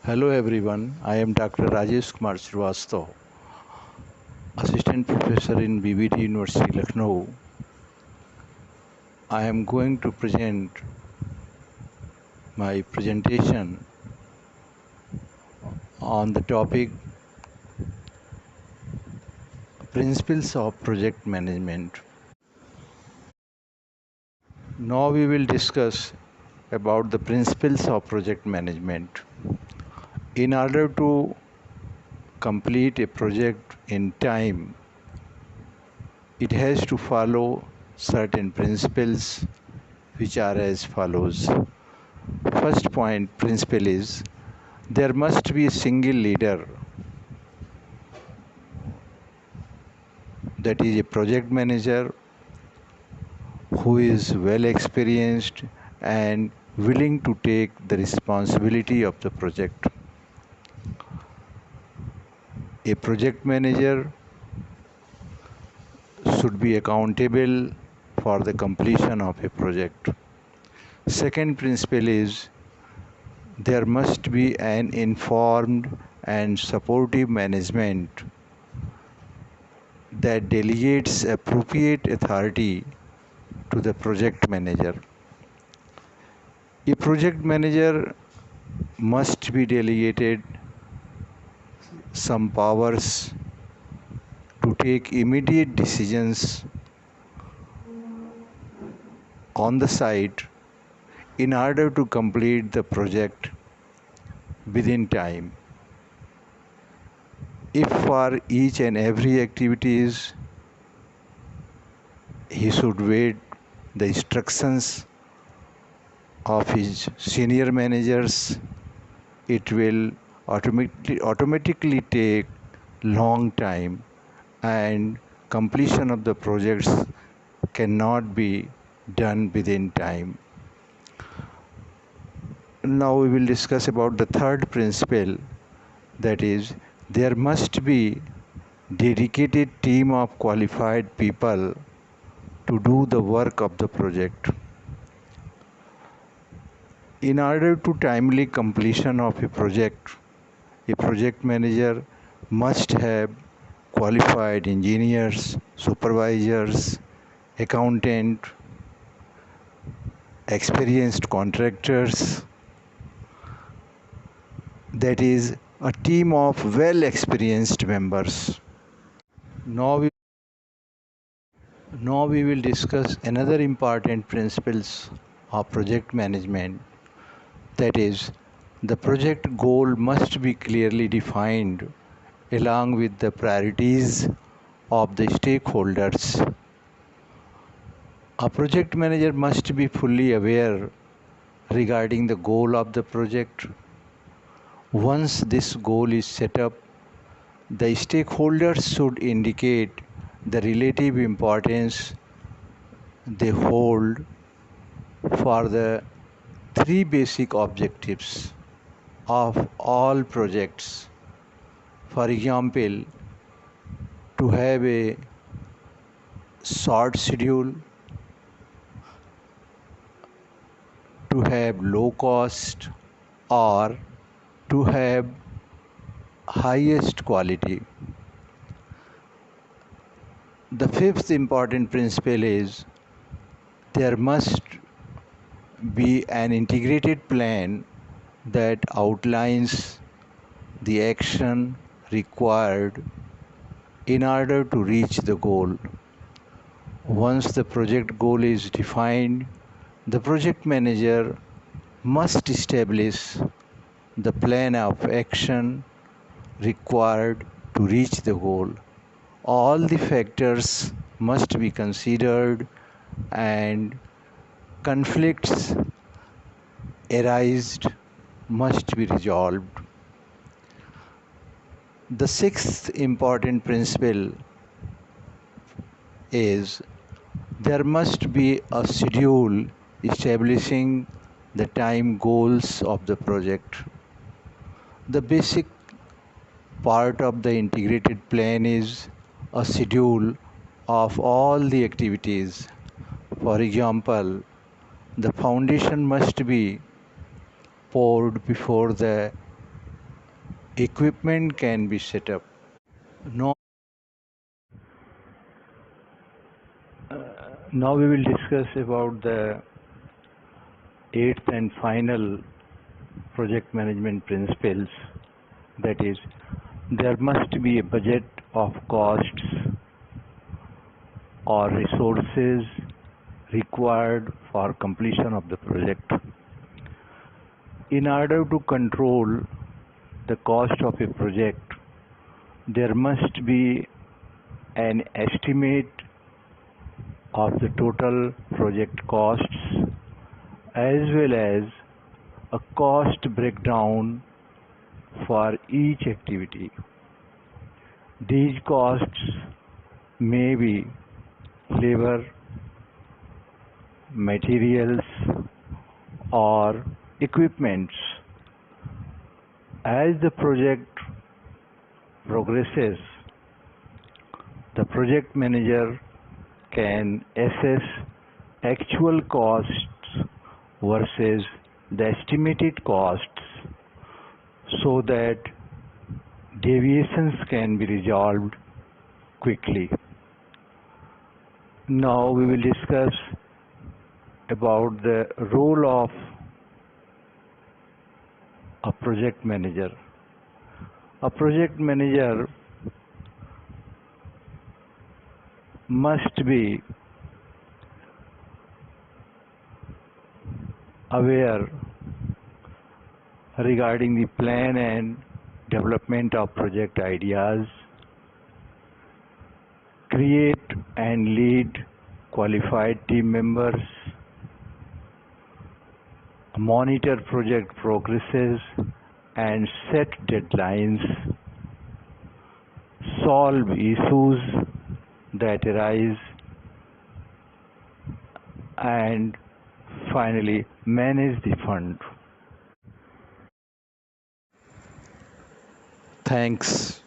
Hello everyone, I am Dr. Rajesh Kumar Srivastava, Assistant Professor in BBDU University, Lucknow. I am going to present my presentation on the topic Principles of Project Management. Now we will discuss about the principles of project management. In order to complete a project in time, it has to follow certain principles which are as follows. First point principle is there must be a single leader, that is a project manager who is well experienced and willing to take the responsibility of the project. A project manager should be accountable for the completion of a project. Second principle is there must be an informed and supportive management that delegates appropriate authority to the project manager. A project manager must be delegated some powers to take immediate decisions on the site in order to complete the project within time. If for each and every activities he should wait the instructions of his senior managers, it will automatically take long time and completion of the projects cannot be done within time. Now we will discuss about the third principle, that is there must be dedicated team of qualified people to do the work of the project. In order to timely completion of a project manager must have qualified engineers, supervisors, accountant, experienced contractors, that is a team of well experienced members. Now we will discuss another important principles of project management, that is the project goal must be clearly defined along with the priorities of the stakeholders. A project manager must be fully aware regarding the goal of the project. Once this goal is set up, the stakeholders should indicate the relative importance they hold for the three basic objectives of all projects. For example, to have a short schedule, to have low cost, or to have highest quality. The fifth important principle is there must be an integrated plan that outlines the action required in order to reach the goal. Once the project goal is defined, the project manager must establish the plan of action required to reach the goal. All the factors must be considered and conflicts arised must be resolved. The sixth important principle is there must be a schedule establishing the time goals of the project. The basic part of the integrated plan is a schedule of all the activities. For example, the foundation must be poured before the Equipment can be set up. Now, now we will discuss about the eighth and final project management principles. That is, there must be a budget of costs or resources required for completion of the project. In order to control the cost of a project, there must be an estimate of the total project costs as well as a cost breakdown for each activity. These costs may be labor, materials, or equipments. As the project progresses, the project manager can assess actual costs versus the estimated costs so that deviations can be resolved quickly. Now we will discuss about the role of a project manager. A project manager must be aware regarding the plan and development of project ideas, create and lead qualified team members, monitor project progresses and set deadlines, solve issues that arise, and finally manage the fund. Thanks.